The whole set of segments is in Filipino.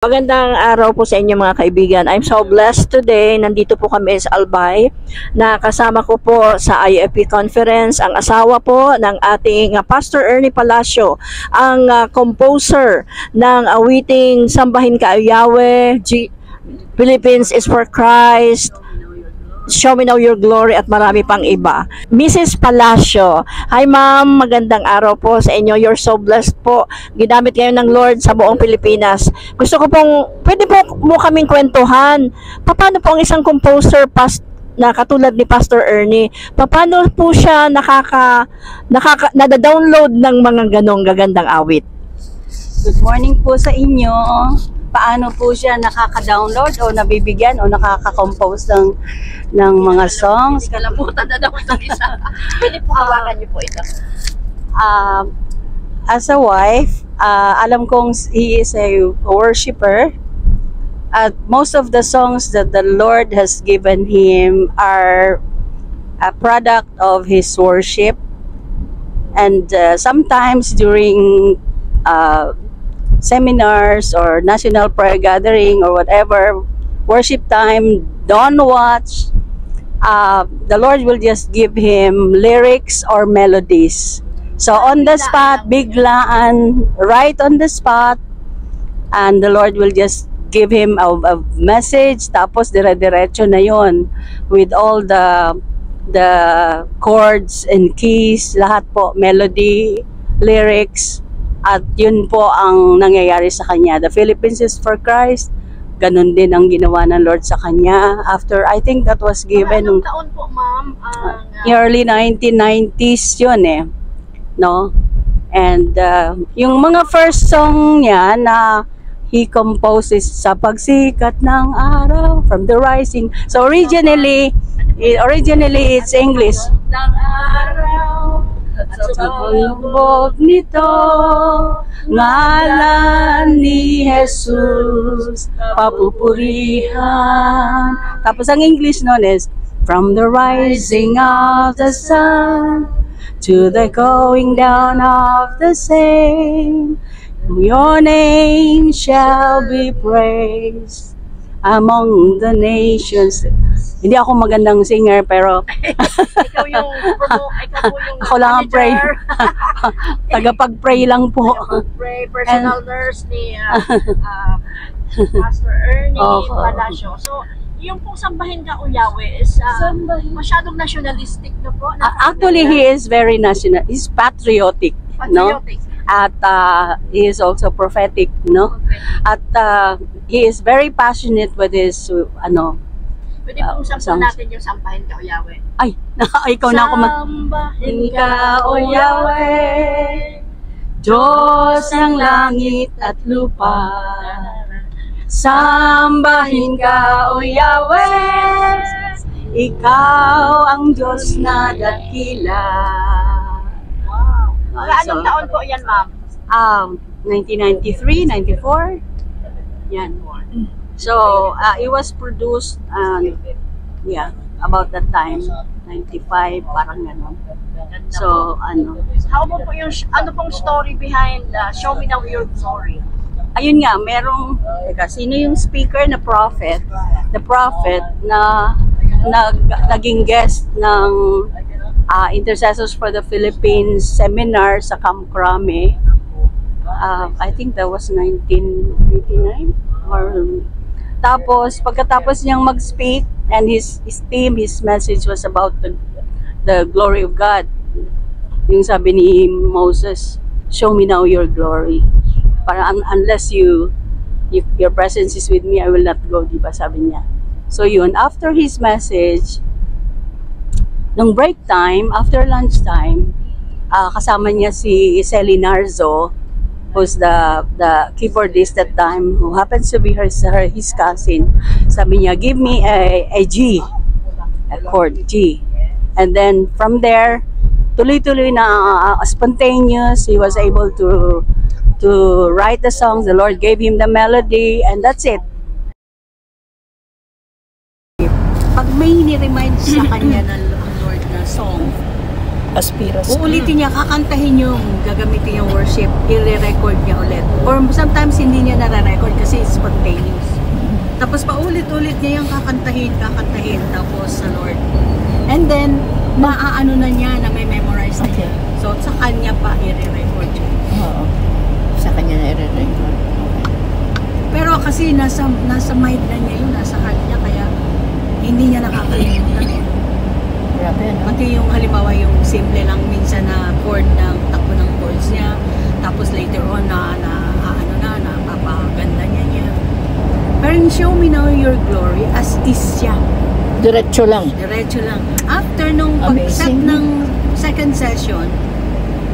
Magandang araw po sa inyo mga kaibigan. I'm so blessed today. Nandito po kami sa Albay na kasama ko po sa IFP conference ang asawa po ng ating Pastor Ernie Palacio, ang composer ng awiting Sambahin Ka Yahweh, Philippines is for Christ, Show Me Now Your Glory at marami pang iba. Mrs. Palacio, hi ma'am, magandang araw po sa inyo. You're so blessed po. Ginamit kayo ng Lord sa buong Pilipinas. Gusto ko pong, pwede po mo kaming kwentuhan. Paano po ang isang composer na katulad ni Pastor Ernie, paano po siya nada-download ng mga ganong gagandang awit? Good morning po sa inyo. Paano po siya nakaka-download o nabibigyan o nakaka-compose ng mga songs? Kalabutan na daw itong isa. Pwede po hawakan niyo po ito. As a wife, alam kong he is a worshiper. At most of the songs that the Lord has given him are a product of his worship. And sometimes during seminars or national prayer gathering or whatever, worship time, dawn watch, the Lord will just give him lyrics or melodies. So on the spot, biglaan, right on the spot, and the Lord will just give him a message, tapos dire-diretso na yon with all the chords and keys, lahat po, melody, lyrics. At yun po ang nangyayari sa kanya. The Philippines is for Christ. Ganun din ang ginawa ng Lord sa kanya. After, I think that was given Anong taon po, ma'am? Early 1990s yun eh. No? And yung mga first song niya na he composes sa pagsikat ng araw, from the rising. So originally it's English. Ng araw, sa paglubog nito, ngalan ni Jesus, papupurihan. Tapos ang English nun is, from the rising of the sun to the going down of the same, your name shall be praised among the nations. Hindi ako magandang singer, pero ikaw yung ako lang ang pray. Tagapag-pray lang po. Pray, personal nurse ni Pastor Ernie Palacio. So, yung pong Sambahin Ka Yahweh is masyadong nationalistic na po. Actually, he is very national. He's patriotic. No? At he is also prophetic, no? At he is very passionate with his pwede pong sampahan natin yung Sambahin Ka Yahweh. Ay, ikaw na ako Sambahin Ka Yahweh, Diyos ng langit at lupa. Sambahin Ka Yahweh, ikaw ang Diyos na dakila. Wow. Anong taon po yan, ma'am? 1993, 94. Yan. So, it was produced, about that time, 95, parang gano'n. So, How about po yung, ano pong story behind Show Me Now Your Glory? Ayun nga, sino yung speaker na prophet? The prophet na naging guest ng Intercessors for the Philippines seminar sa Camp Crame. I think that was 1989 or... Tapos, pagkatapos niyang mag-speak and his message was about the glory of God. Yung sabi ni Moses, show me now your glory. Parang unless your presence is with me, I will not go, di ba sabi niya. So yun, after his message, nung break time, after lunch time, kasama niya si Selly Narzo, who's the keyboardist that time, who happens to be his cousin. Sabi niya, give me a G, a chord, G. And then from there, tuloy-tuloy na spontaneous. He was able to write the songs. The Lord gave him the melody, and that's it. Pag may ni-remind sa kanya ng Lord na song, Aspiras. Uulitin niya, kakantahin yung gagamitin yung worship, i-record niya ulit. Or sometimes hindi niya nare-record kasi it's spontaneous. Tapos paulit-ulit niya yung kakantahin, tapos sa Lord. And then, maaano na niya na may memorize na niya. So, sa kanya pa i-record niya. Oo. Sa kanya na i-record. Pero kasi nasa mind na niya yun, nasa heart niya, kaya hindi niya nakakalimutan. Grabe, no? Pati yung halimbawa yung simple lang minsan na chord ng takbo ng chords niya, tapos later on napapaganda niya. Pero yung Show Me Now Your Glory, as is siya. Diretso lang. Diretso lang. After nung pag-set Amazing. ng second session,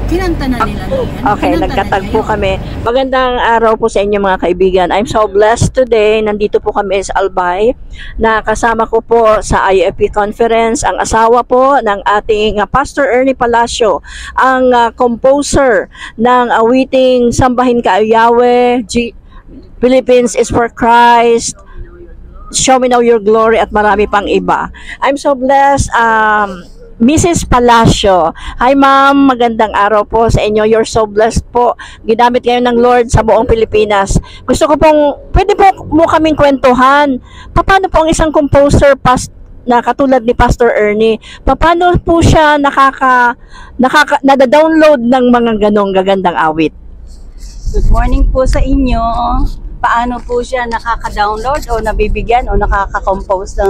kinanta na nila niya. Okay, nagkatagpo kami. Magandang araw po sa inyo mga kaibigan. I'm so blessed today. Nandito po kami sa Albay na kasama ko po sa IFP conference ang asawa po ng ating Pastor Ernie Palacio, ang composer ng awiting Sambahin Ka o Yahweh, Philippines is for Christ, Show Me Now Your Glory at marami pang iba. I'm so blessed. Mrs. Palacio. Hi ma'am, magandang araw po sa inyo. You're so blessed po. Ginamit kayo ng Lord sa buong Pilipinas. Gusto ko pong, pwede po mo kaming kwentuhan. Paano po ang isang composer na katulad ni Pastor Ernie? Paano po siya nada-download ng mga ganong gagandang awit? Good morning po sa inyo. Paano po siya nakaka-download o nabibigyan o nakaka-compose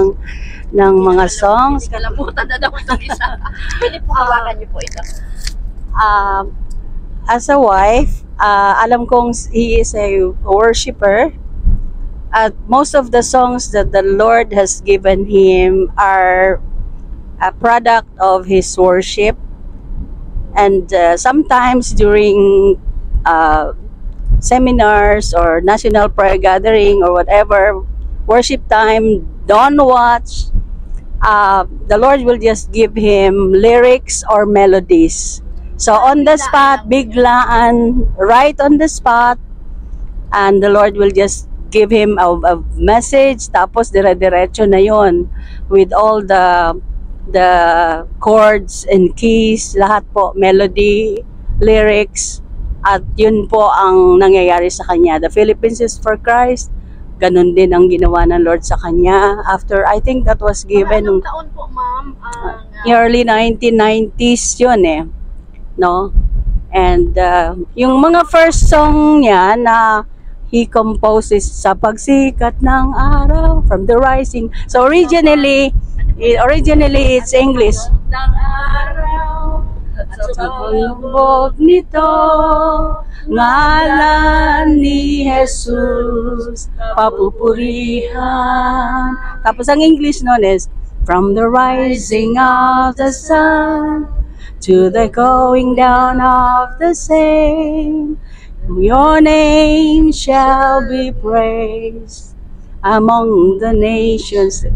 ng mga songs? Kalamutan na daw itong isa. Pwede po hawakan niyo po ito. As a wife, alam kong he is a worshiper. At most of the songs that the Lord has given him are a product of his worship. And sometimes during seminars or national prayer gathering or whatever, worship time, dawn watch, the Lord will just give him lyrics or melodies. So on the spot, biglaan, right on the spot, and the Lord will just give him a message, tapos dire-diretso na yon with all the chords and keys, lahat po, melody, lyrics, at yun po ang nangyayari sa kanya. The Philippines is for Christ. Ganun din ang ginawa ng Lord sa kanya. After, I think that was given Anong taon po, ma'am? early 1990s yun eh. No? And yung mga first song niya na he composes sa pagsikat ng araw, from the rising. So originally it's English. Ng araw at Sa pagbog nito, ngalan ni Jesus, papupurihan. Tapos ang English nun is, from the rising of the sun to the going down of the same, your name shall be praised among the nations.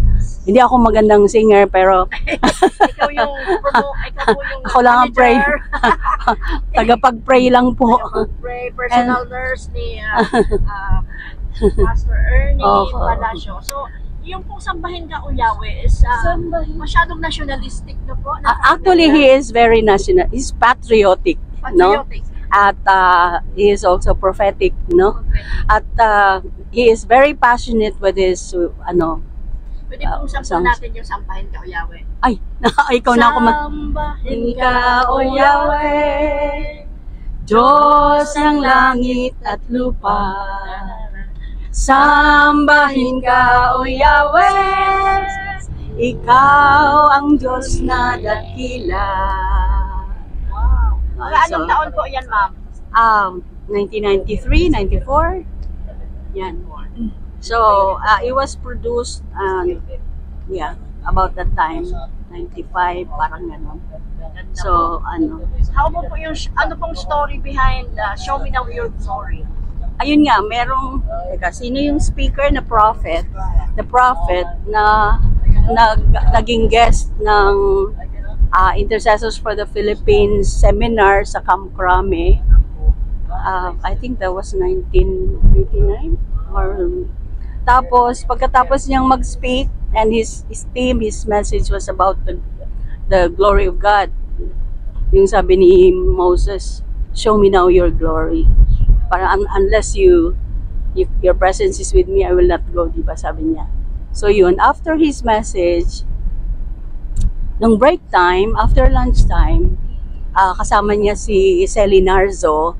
Hindi ako magandang singer, pero ikaw yung ako lang ang pray. Tagapag-pray lang po. Pray, personal nurse ni Pastor Ernie Palacio. So, yung pong Sambahin Ka o Yahweh is masyadong nationalistic na po. Actually, he is very national. He's patriotic, no? At he is also prophetic, no? At he is very passionate with his Pwede pong sampun natin yung Sambahin Ka o Yahweh. Ay, ikaw na ako Sambahin Ka o Yahweh, Diyos ng langit at lupa. Sambahin Ka o Yahweh, Ikaw ang Diyos na dakila. Wow. Anong taon po yan, ma'am? 1993, 94. Yan. So, it was produced, about that time, 95, parang gano'n. So, How mo po yung, ano pong story behind Show Me Now Your Glory? ayun nga, sino yung speaker na prophet? The prophet na naging guest ng Intercessors for the Philippines seminar sa Camp Crame. I think that was 1989 or tapos pagkatapos niyang mag-speak and his theme, his message was about the glory of God. Yung sabi ni Moses, show me now your glory. Para unless your presence is with me, I will not go, di ba sabi niya. So yun, after his message, nung break time, after lunch time, kasama niya si Selly Narzo,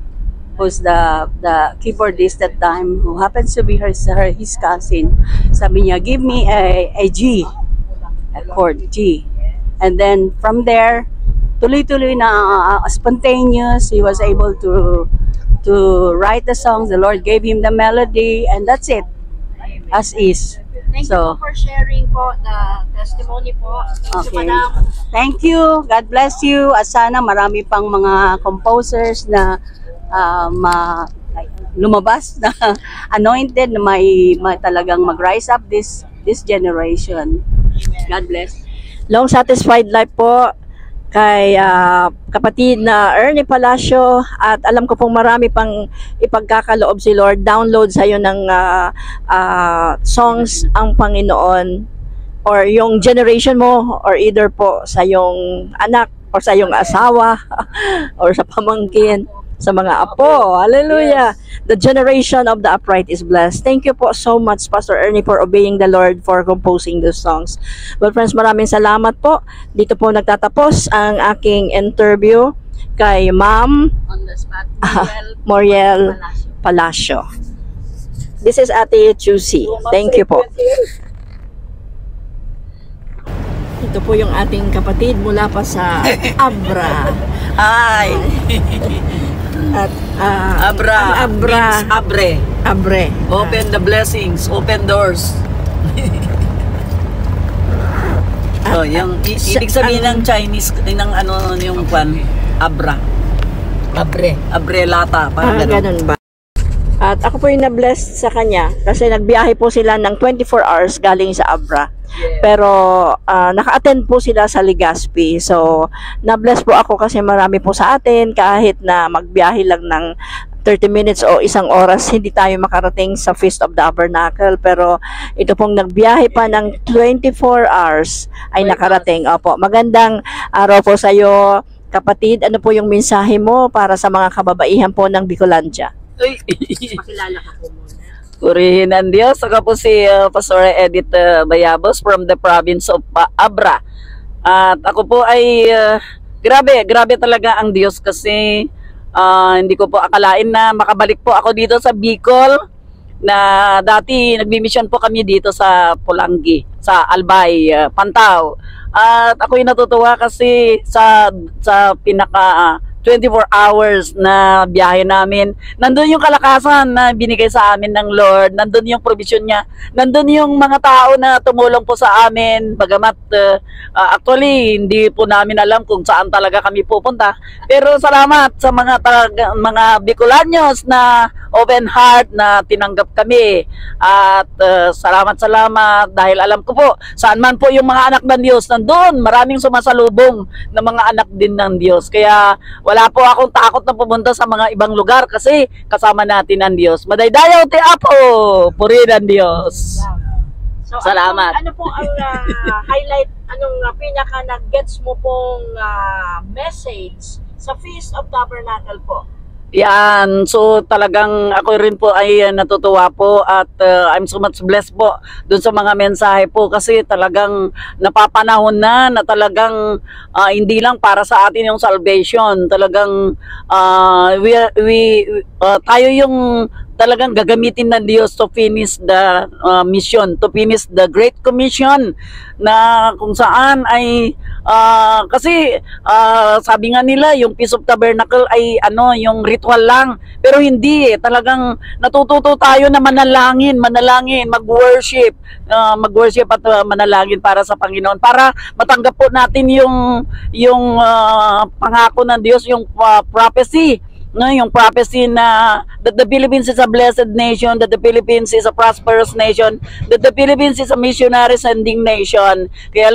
who's the keyboardist that time, who happens to be his cousin. Sabi niya, give me a G, a chord, G. And then from there, tuloy-tuloy na spontaneous. He was able to write the songs. The Lord gave him the melody, and that's it, as is. Thank you po for sharing po the testimony po. Okay. Thank you. God bless you. At sana marami pang mga composers na lumabas na anointed na may talagang mag-rise up this generation. God bless. Long satisfied life po kay kapatid na Ernie Palacio, at alam ko pong marami pang ipagkakaloob si Lord. Download sa'yo ng songs ang Panginoon, or yung generation mo, or either po sa yung anak or sa yung asawa or sa pamangkin, sa mga apo. Hallelujah. Yes. The generation of the upright is blessed. Thank you po so much, Pastor Ernie, for obeying the Lord, for composing those songs. Well, friends, maraming salamat po. Dito po nagtatapos ang aking interview kay Ma'am On the spot, Moriel Palacio. This is Ate Chusi. Thank you po. Ito po yung ating kapatid mula pa sa Abra. Hi! At Abra. Abra. Means abre. Abre. Open the blessings. Open doors. So, yung ibig sabihin ng Chinese, ng ano, yung kwan, Abra. Abre. Abre lata. Parang ganun ba? At ako po yung na-blessed sa kanya kasi nagbiyahe po sila ng 24 hours galing sa Abra. Yeah. Pero naka-attend po sila sa Legazpi. So, na-bless po ako kasi marami po sa atin, kahit na magbiyahe lang ng 30 minutes o isang oras, hindi tayo makarating sa Feast of the Tabernacle. Pero ito pong nagbiyahe pa ng 24 hours ay nakarating. Opo, magandang araw po sa iyo, kapatid. Ano po yung mensahe mo para sa mga kababaihan po ng Bicolandia? Pakilala ka po muna. Purihin ang Diyos. Ako po si Pastor Edith Bayabos from the province of Abra. At ako po ay grabe talaga ang Diyos kasi hindi ko po akalain na makabalik po ako dito sa Bicol, na dati nagbi-mission po kami dito sa Pulangi, sa Albay, Pantao. At ako'y natutuwa kasi sa pinaka 24 hours na biyahe namin, nandun yung kalakasan na binigay sa amin ng Lord, nandun yung provision niya, nandun yung mga tao na tumulong po sa amin, bagamat actually hindi po namin alam kung saan talaga kami pupunta, pero salamat sa mga Bicolanos na open heart na tinanggap kami, at salamat dahil alam ko po saan man po yung mga anak ng Diyos, nandun maraming sumasalubong na mga anak din ng Diyos, kaya wala po akong takot na pumunta sa mga ibang lugar kasi kasama natin ang Diyos. Madaydayaw ti Apo, purihin ang Diyos. So, salamat. Ano po ang highlight, anong pinaka nag-gets mo pong message sa Feast of Tabernacle po? Yan, so talagang ako rin po ay natutuwa po at I'm so much blessed po dun sa mga mensahe po kasi talagang napapanahon na talagang hindi lang para sa atin yung salvation, talagang tayo yung talagang gagamitin ng Diyos to finish the mission, to finish the Great Commission, na kung saan ay kasi sabi nga nila yung Feast of Tabernacle ay yung ritual lang, pero hindi talagang natututo tayo na manalangin, mag-worship at manalangin para sa Panginoon, para matanggap po natin yung pangako ng Diyos, yung prophecy. Yung prophecy na that the Philippines is a blessed nation, that the Philippines is a prosperous nation, that the Philippines is a missionary sending nation. Kaya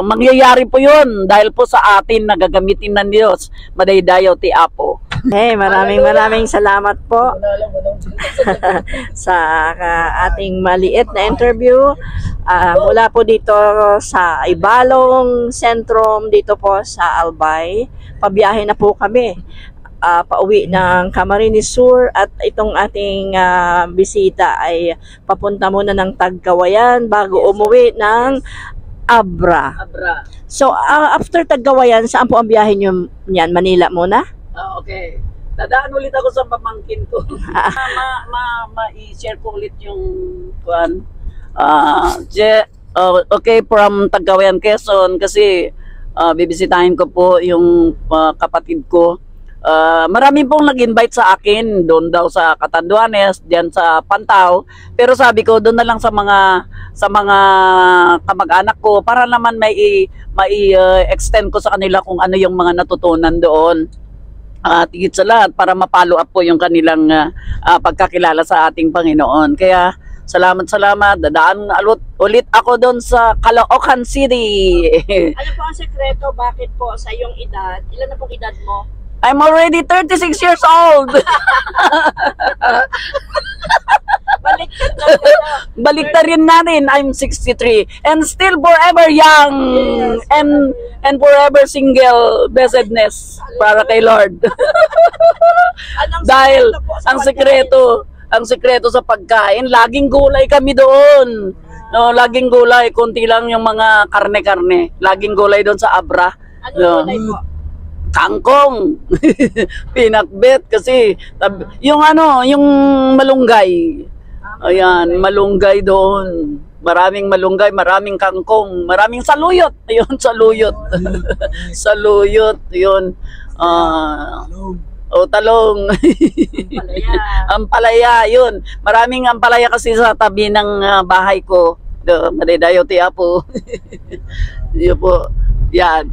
mangyayari po yun dahil po sa atin na gagamitin ng Diyos. Madaydayaw ti Apo. Hey, maraming salamat po sa ating maliit na interview. Mula po dito sa Ibalong Sentrum, dito po sa Albay, pabiyahe na po kami. Pauwi ng Camarines Sur at itong ating bisita ay papunta muna ng Tagkawayan bago umuwi ng Abra. Abra. So, after Tagkawayan, saan po ang biyahe nyo niyan? Manila muna? Okay. Dadaan ulit ako sa pamangkin ko. Ma-share ko ulit yung kuan. Okay, from Tagkawayan, Quezon kasi bibisitahin ko po yung kapatid ko. Marami pong nag-invite sa akin doon daw sa Catanduanes, diyan sa Pantaw. Pero sabi ko doon na lang sa mga kamag-anak ko para naman may extend ko sa kanila kung ano yung mga natutunan doon. Tigit sa lahat para ma-follow up po yung kanilang pagkakilala sa ating Panginoon. Kaya salamat. Dadaan ulit ako doon sa Caloocan City. Ano po ang sekreto? Bakit po sa iyong edad? Ilan na pong edad mo? I'm already 36 years old. Baliktad na po. Baliktarin natin, I'm 63 and still forever young. Yes. And forever single, blessedness para kay Lord. Anong Dahil sekreto po sa ang sekreto sa pagkain, laging gulay kami doon. No, laging gulay, konti lang yung mga karne-karne. Laging gulay doon sa Abra. Anong gulay po? Kangkong. Pinakbet kasi yung malunggay. Ayan, malunggay doon. Maraming malunggay, maraming kangkong, maraming saluyot. Ayun, saluyot. Saluyot, yun. Talong. Ampalaya, yun. Maraming ampalaya kasi sa tabi ng bahay ko. Madidayo ti Apo. Yun po. Yan.